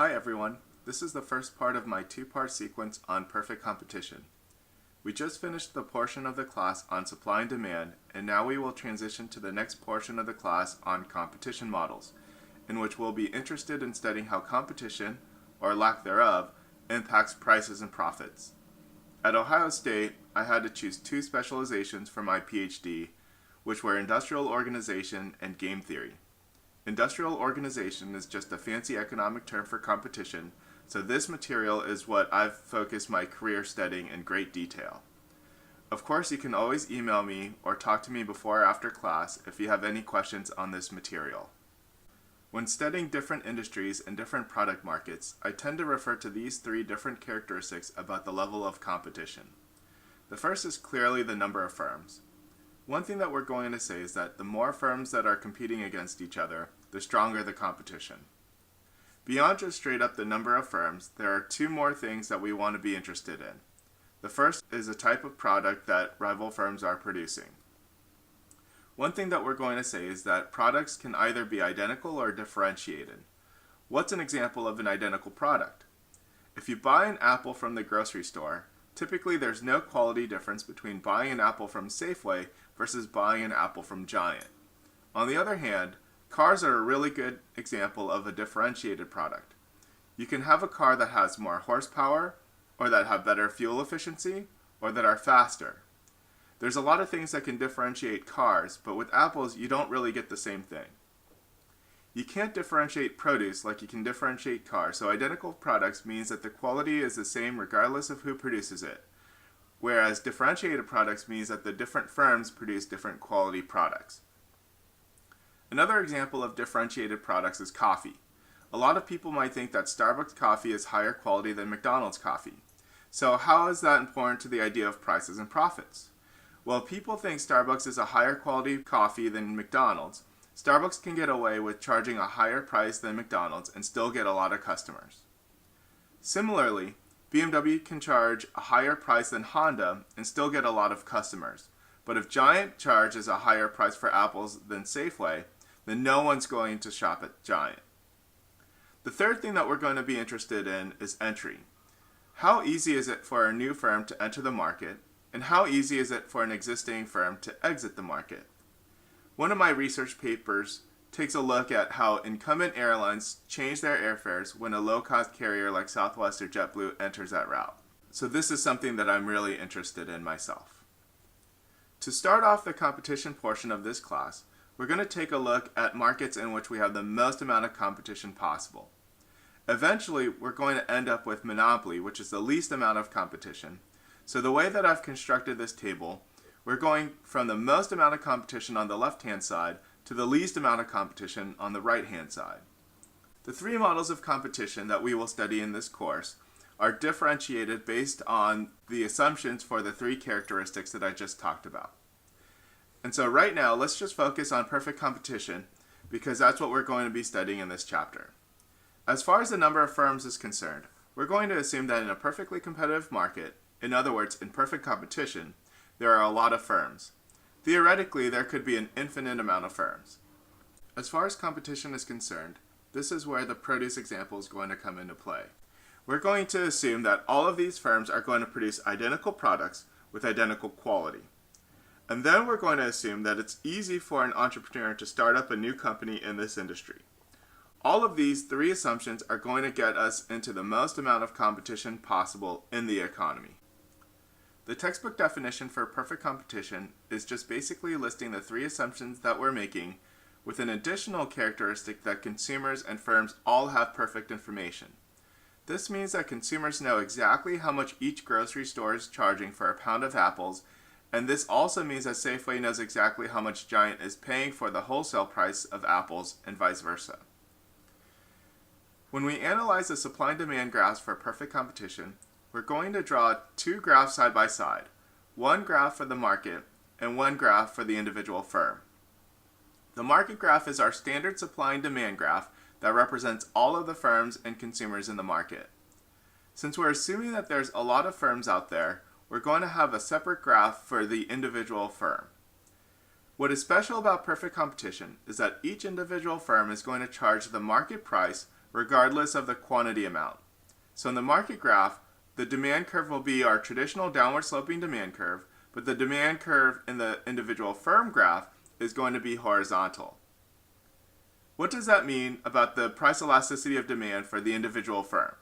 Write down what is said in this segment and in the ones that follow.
Hi everyone, this is the first part of my two-part sequence on perfect competition. We just finished the portion of the class on supply and demand, and now we will transition to the next portion of the class on competition models, in which we'll be interested in studying how competition, or lack thereof, impacts prices and profits. At Ohio State, I had to choose two specializations for my PhD, which were industrial organization and game theory. Industrial organization is just a fancy economic term for competition, so this material is what I've focused my career studying in great detail. Of course, you can always email me or talk to me before or after class if you have any questions on this material. When studying different industries and different product markets, I tend to refer to these three different characteristics about the level of competition. The first is clearly the number of firms. One thing that we're going to say is that the more firms that are competing against each other, the stronger the competition. Beyond just straight up the number of firms, there are two more things that we want to be interested in. The first is a type of product that rival firms are producing. One thing that we're going to say is that products can either be identical or differentiated. What's an example of an identical product? If you buy an apple from the grocery store, typically there's no quality difference between buying an apple from Safeway versus buying an apple from Giant. On the other hand, cars are a really good example of a differentiated product. You can have a car that has more horsepower, or that have better fuel efficiency, or that are faster. There's a lot of things that can differentiate cars, but with apples you don't really get the same thing. You can't differentiate produce like you can differentiate cars, so identical products means that the quality is the same regardless of who produces it, whereas differentiated products means that the different firms produce different quality products. Another example of differentiated products is coffee. A lot of people might think that Starbucks coffee is higher quality than McDonald's coffee. So how is that important to the idea of prices and profits? Well, people think Starbucks is a higher quality coffee than McDonald's. Starbucks can get away with charging a higher price than McDonald's and still get a lot of customers. Similarly, BMW can charge a higher price than Honda and still get a lot of customers. But if Giant charges a higher price for apples than Safeway, then no one's going to shop at Giant. The third thing that we're going to be interested in is entry. How easy is it for a new firm to enter the market, and how easy is it for an existing firm to exit the market? One of my research papers takes a look at how incumbent airlines change their airfares when a low-cost carrier like Southwest or JetBlue enters that route. So this is something that I'm really interested in myself. To start off the competition portion of this class, we're going to take a look at markets in which we have the most amount of competition possible. Eventually, we're going to end up with monopoly, which is the least amount of competition. So the way that I've constructed this table, we're going from the most amount of competition on the left-hand side to the least amount of competition on the right-hand side. The three models of competition that we will study in this course are differentiated based on the assumptions for the three characteristics that I just talked about. And so right now, let's just focus on perfect competition because that's what we're going to be studying in this chapter. As far as the number of firms is concerned, we're going to assume that in a perfectly competitive market, in other words, in perfect competition, there are a lot of firms. Theoretically, there could be an infinite amount of firms. As far as competition is concerned, this is where the produce example is going to come into play. We're going to assume that all of these firms are going to produce identical products with identical quality. And then we're going to assume that it's easy for an entrepreneur to start up a new company in this industry. All of these three assumptions are going to get us into the most amount of competition possible in the economy. The textbook definition for perfect competition is just basically listing the three assumptions that we're making with an additional characteristic that consumers and firms all have perfect information. This means that consumers know exactly how much each grocery store is charging for a pound of apples, and this also means that Safeway knows exactly how much Giant is paying for the wholesale price of apples and vice versa. When we analyze the supply and demand graphs for perfect competition, we're going to draw two graphs side by side, one graph for the market and one graph for the individual firm. The market graph is our standard supply and demand graph that represents all of the firms and consumers in the market. Since we're assuming that there's a lot of firms out there, we're going to have a separate graph for the individual firm. What is special about perfect competition is that each individual firm is going to charge the market price regardless of the quantity amount. So in the market graph, the demand curve will be our traditional downward sloping demand curve, but the demand curve in the individual firm graph is going to be horizontal. What does that mean about the price elasticity of demand for the individual firm?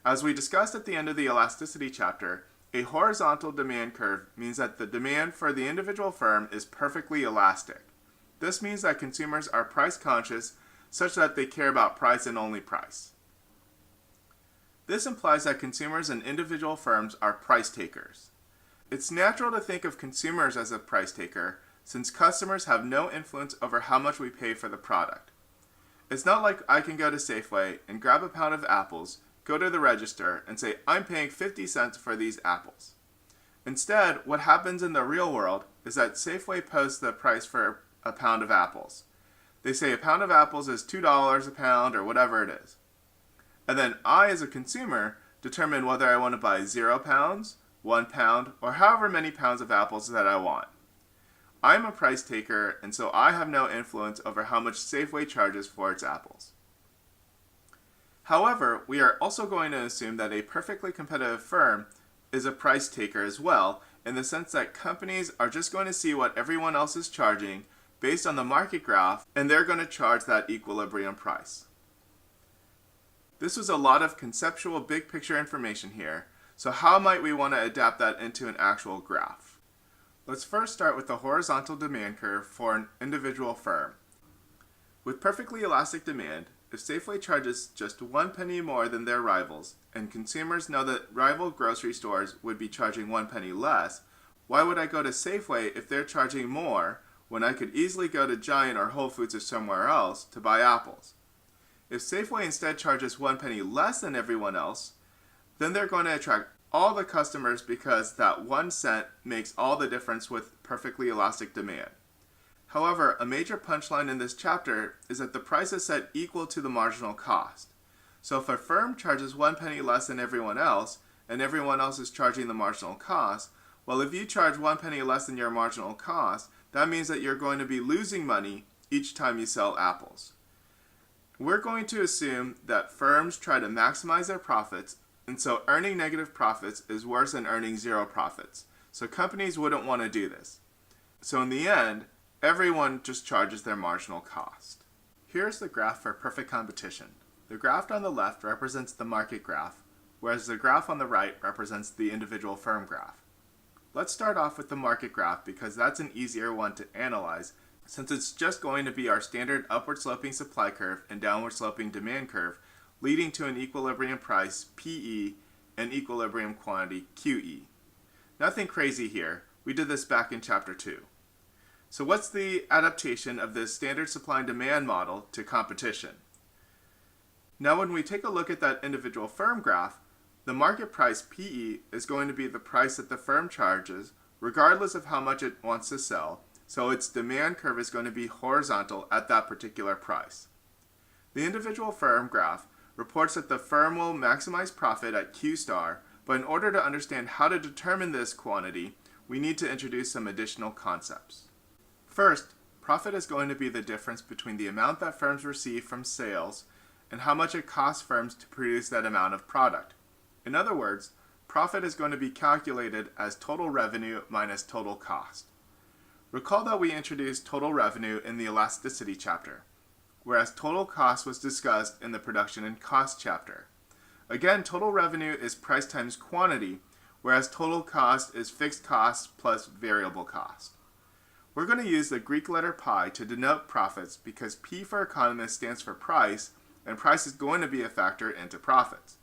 As we discussed at the end of the elasticity chapter, a horizontal demand curve means that the demand for the individual firm is perfectly elastic. This means that consumers are price conscious such that they care about price and only price. This implies that consumers and individual firms are price takers. It's natural to think of consumers as a price taker since customers have no influence over how much we pay for the product. It's not like I can go to Safeway and grab a pound of apples, go to the register, and say, I'm paying 50 cents for these apples. Instead, what happens in the real world is that Safeway posts the price for a pound of apples. They say a pound of apples is $2 a pound or whatever it is. And then I, as a consumer, determine whether I want to buy 0 pounds, 1 pound, or however many pounds of apples that I want. I'm a price taker, and so I have no influence over how much Safeway charges for its apples. However, we are also going to assume that a perfectly competitive firm is a price taker as well, in the sense that companies are just going to see what everyone else is charging based on the market graph, and they're going to charge that equilibrium price. This was a lot of conceptual big picture information here, so how might we want to adapt that into an actual graph? Let's first start with the horizontal demand curve for an individual firm. With perfectly elastic demand, if Safeway charges just 1 penny more than their rivals, and consumers know that rival grocery stores would be charging 1 penny less, why would I go to Safeway if they're charging more when I could easily go to Giant or Whole Foods or somewhere else to buy apples? If Safeway instead charges 1 penny less than everyone else, then they're going to attract all the customers because that 1 cent makes all the difference with perfectly elastic demand. However, a major punchline in this chapter is that the price is set equal to the marginal cost. So if a firm charges 1 penny less than everyone else, and everyone else is charging the marginal cost, well, if you charge 1 penny less than your marginal cost, that means that you're going to be losing money each time you sell apples. We're going to assume that firms try to maximize their profits, and so earning negative profits is worse than earning zero profits. So companies wouldn't want to do this. So in the end, everyone just charges their marginal cost. Here's the graph for perfect competition. The graph on the left represents the market graph, whereas the graph on the right represents the individual firm graph. Let's start off with the market graph because that's an easier one to analyze since it's just going to be our standard upward sloping supply curve and downward sloping demand curve leading to an equilibrium price, PE, and equilibrium quantity, QE. Nothing crazy here. We did this back in chapter 2. So what's the adaptation of this standard supply and demand model to competition? Now when we take a look at that individual firm graph, the market price PE is going to be the price that the firm charges regardless of how much it wants to sell, so its demand curve is going to be horizontal at that particular price. The individual firm graph reports that the firm will maximize profit at Q star, but in order to understand how to determine this quantity, we need to introduce some additional concepts. First, profit is going to be the difference between the amount that firms receive from sales and how much it costs firms to produce that amount of product. In other words, profit is going to be calculated as total revenue minus total cost. Recall that we introduced total revenue in the elasticity chapter, whereas total cost was discussed in the production and cost chapter. Again, total revenue is price times quantity, whereas total cost is fixed cost plus variable cost. We're going to use the Greek letter pi to denote profits because P for economists stands for price, and price is going to be a factor into profits.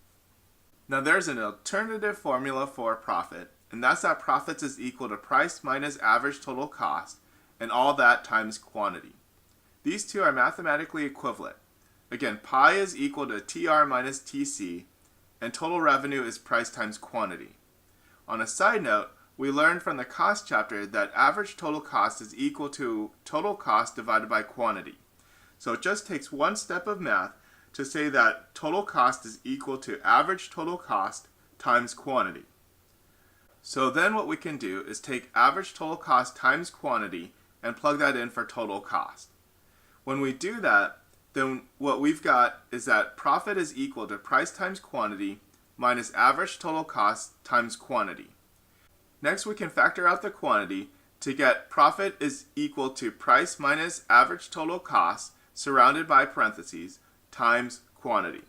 Now there's an alternative formula for profit, and that's that profits is equal to price minus average total cost, and all that times quantity. These two are mathematically equivalent. Again, pi is equal to TR minus TC, and total revenue is price times quantity. On a side note, we learned from the cost chapter that average total cost is equal to total cost divided by quantity. So it just takes one step of math to say that total cost is equal to average total cost times quantity. So then what we can do is take average total cost times quantity and plug that in for total cost. When we do that, then what we've got is that profit is equal to price times quantity minus average total cost times quantity. Next, we can factor out the quantity to get profit is equal to price minus average total cost surrounded by parentheses times quantity.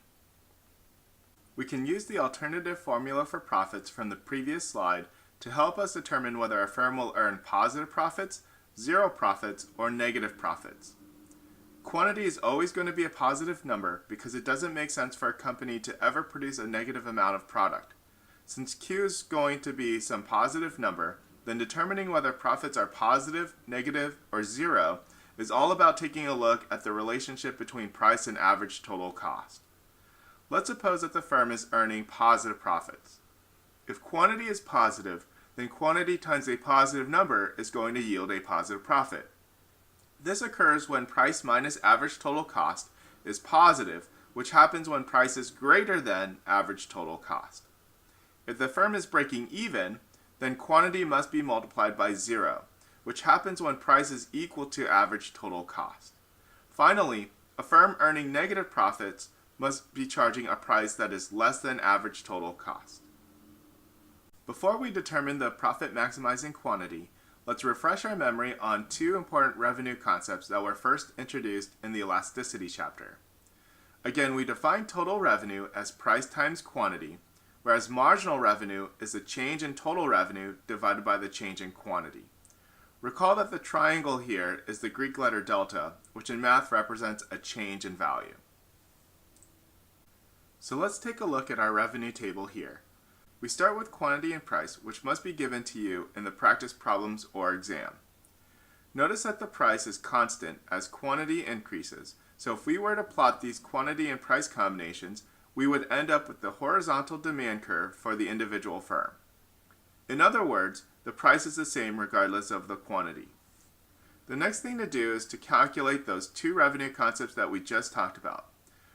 We can use the alternative formula for profits from the previous slide to help us determine whether a firm will earn positive profits, zero profits, or negative profits. Quantity is always going to be a positive number because it doesn't make sense for a company to ever produce a negative amount of product. Since Q is going to be some positive number, then determining whether profits are positive, negative, or zero is all about taking a look at the relationship between price and average total cost. Let's suppose that the firm is earning positive profits. If quantity is positive, then quantity times a positive number is going to yield a positive profit. This occurs when price minus average total cost is positive, which happens when price is greater than average total cost. If the firm is breaking even, then quantity must be multiplied by 0, which happens when price is equal to average total cost. Finally, a firm earning negative profits must be charging a price that is less than average total cost. Before we determine the profit maximizing quantity, let's refresh our memory on two important revenue concepts that were first introduced in the elasticity chapter. Again, we define total revenue as price times quantity, whereas marginal revenue is the change in total revenue divided by the change in quantity. Recall that the triangle here is the Greek letter delta, which in math represents a change in value. So let's take a look at our revenue table here. We start with quantity and price, which must be given to you in the practice problems or exam. Notice that the price is constant as quantity increases, so if we were to plot these quantity and price combinations, we would end up with the horizontal demand curve for the individual firm. In other words, the price is the same regardless of the quantity. The next thing to do is to calculate those two revenue concepts that we just talked about.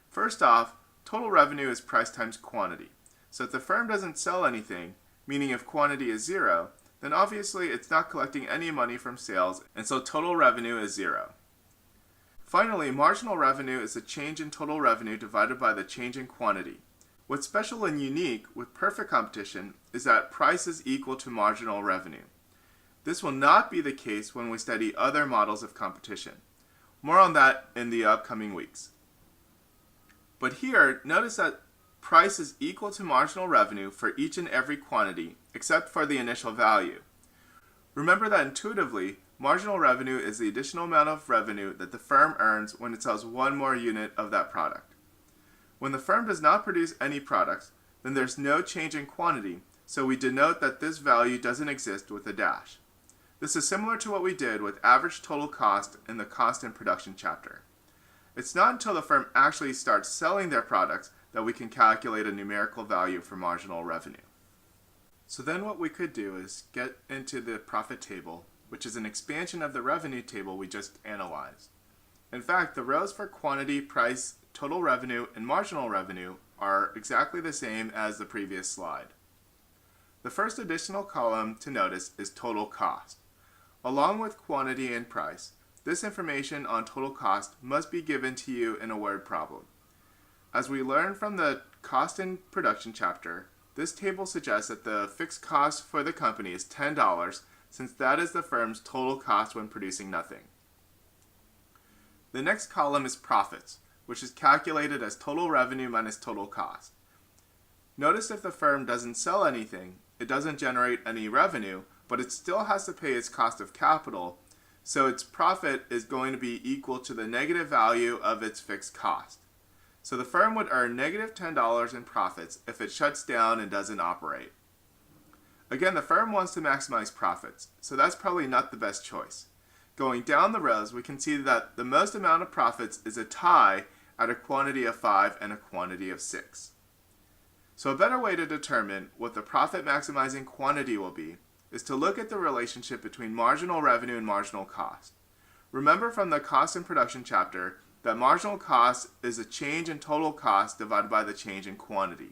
First off, total revenue is price times quantity. So if the firm doesn't sell anything, meaning if quantity is 0, then obviously it's not collecting any money from sales, and so total revenue is 0. Finally, marginal revenue is the change in total revenue divided by the change in quantity. What's special and unique with perfect competition is that price is equal to marginal revenue. This will not be the case when we study other models of competition. More on that in the upcoming weeks. But here, notice that price is equal to marginal revenue for each and every quantity, except for the initial value. Remember that intuitively, marginal revenue is the additional amount of revenue that the firm earns when it sells one more unit of that product. When the firm does not produce any products, then there's no change in quantity, so we denote that this value doesn't exist with a dash. This is similar to what we did with average total cost in the cost and production chapter. It's not until the firm actually starts selling their products that we can calculate a numerical value for marginal revenue. So then what we could do is get into the profit table, which is an expansion of the revenue table we just analyzed. In fact, the rows for quantity, price, total revenue, and marginal revenue are exactly the same as the previous slide. The first additional column to notice is total cost. Along with quantity and price, this information on total cost must be given to you in a word problem. As we learned from the cost and production chapter, this table suggests that the fixed cost for the company is $10, since that is the firm's total cost when producing nothing. The next column is profits, which is calculated as total revenue minus total cost. Notice if the firm doesn't sell anything, it doesn't generate any revenue, but it still has to pay its cost of capital, so its profit is going to be equal to the negative value of its fixed cost. So the firm would earn negative $10 in profits if it shuts down and doesn't operate. Again, the firm wants to maximize profits, so that's probably not the best choice. Going down the rows, we can see that the most amount of profits is a tie at a quantity of 5 and a quantity of 6. So a better way to determine what the profit maximizing quantity will be is to look at the relationship between marginal revenue and marginal cost. Remember from the cost and production chapter that marginal cost is a change in total cost divided by the change in quantity.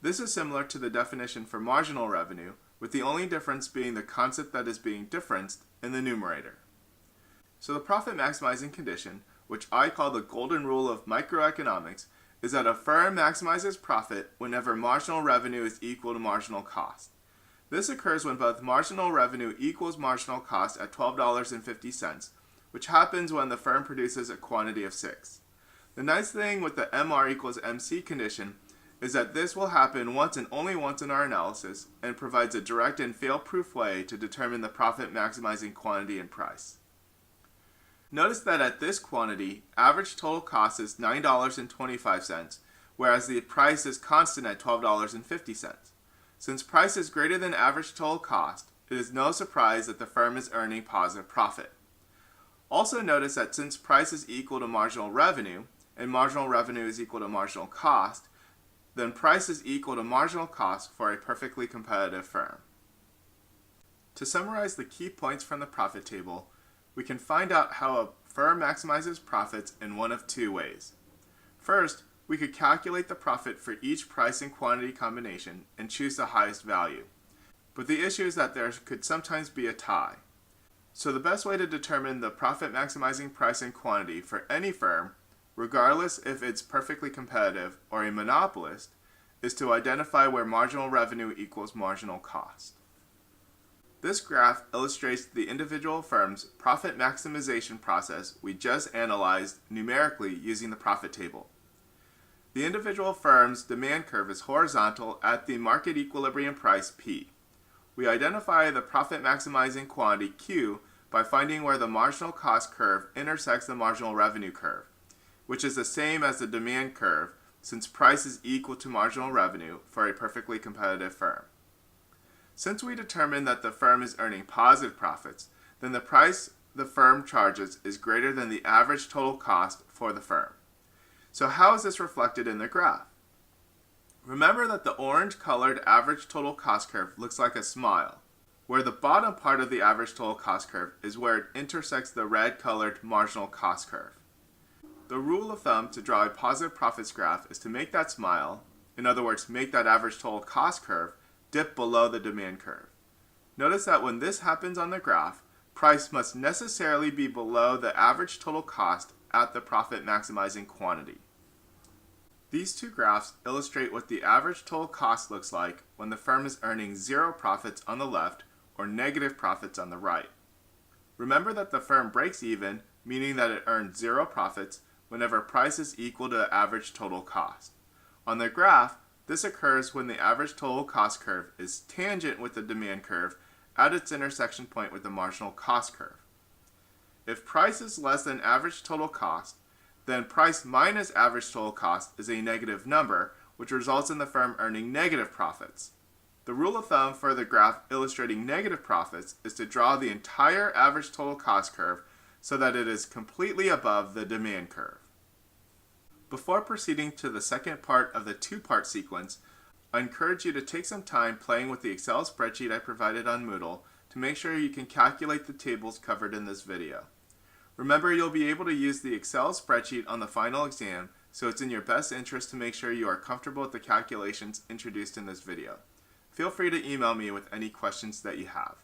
This is similar to the definition for marginal revenue, with the only difference being the concept that is being differenced in the numerator. So the profit maximizing condition which I call the golden rule of microeconomics, is that a firm maximizes profit whenever marginal revenue is equal to marginal cost. This occurs when both marginal revenue equals marginal cost at $12.50, which happens when the firm produces a quantity of 6. The nice thing with the MR equals MC condition is that this will happen once and only once in our analysis and provides a direct and fail-proof way to determine the profit maximizing quantity and price. Notice that at this quantity, average total cost is $9.25, whereas the price is constant at $12.50. Since price is greater than average total cost, it is no surprise that the firm is earning positive profit. Also notice that since price is equal to marginal revenue, and marginal revenue is equal to marginal cost, then price is equal to marginal cost for a perfectly competitive firm. To summarize the key points from the profit table, we can find out how a firm maximizes profits in one of two ways. First, we could calculate the profit for each price and quantity combination and choose the highest value. But the issue is that there could sometimes be a tie. So the best way to determine the profit maximizing price and quantity for any firm, regardless if it's perfectly competitive or a monopolist, is to identify where marginal revenue equals marginal cost. This graph illustrates the individual firm's profit maximization process we just analyzed numerically using the profit table. The individual firm's demand curve is horizontal at the market equilibrium price P. We identify the profit maximizing quantity Q by finding where the marginal cost curve intersects the marginal revenue curve, which is the same as the demand curve since price is equal to marginal revenue for a perfectly competitive firm. Since we determined that the firm is earning positive profits, then the price the firm charges is greater than the average total cost for the firm. So how is this reflected in the graph? Remember that the orange-colored average total cost curve looks like a smile, where the bottom part of the average total cost curve is where it intersects the red-colored marginal cost curve. The rule of thumb to draw a positive profits graph is to make that smile, in other words, make that average total cost curve, dip below the demand curve. Notice that when this happens on the graph, price must necessarily be below the average total cost at the profit maximizing quantity. These two graphs illustrate what the average total cost looks like when the firm is earning zero profits on the left or negative profits on the right. Remember that the firm breaks even, meaning that it earns zero profits, whenever price is equal to average total cost. On the graph, this occurs when the average total cost curve is tangent with the demand curve at its intersection point with the marginal cost curve. If price is less than average total cost, then price minus average total cost is a negative number, which results in the firm earning negative profits. The rule of thumb for the graph illustrating negative profits is to draw the entire average total cost curve so that it is completely above the demand curve. Before proceeding to the second part of the two-part sequence, I encourage you to take some time playing with the Excel spreadsheet I provided on Moodle to make sure you can calculate the tables covered in this video. Remember, you'll be able to use the Excel spreadsheet on the final exam, so it's in your best interest to make sure you are comfortable with the calculations introduced in this video. Feel free to email me with any questions that you have.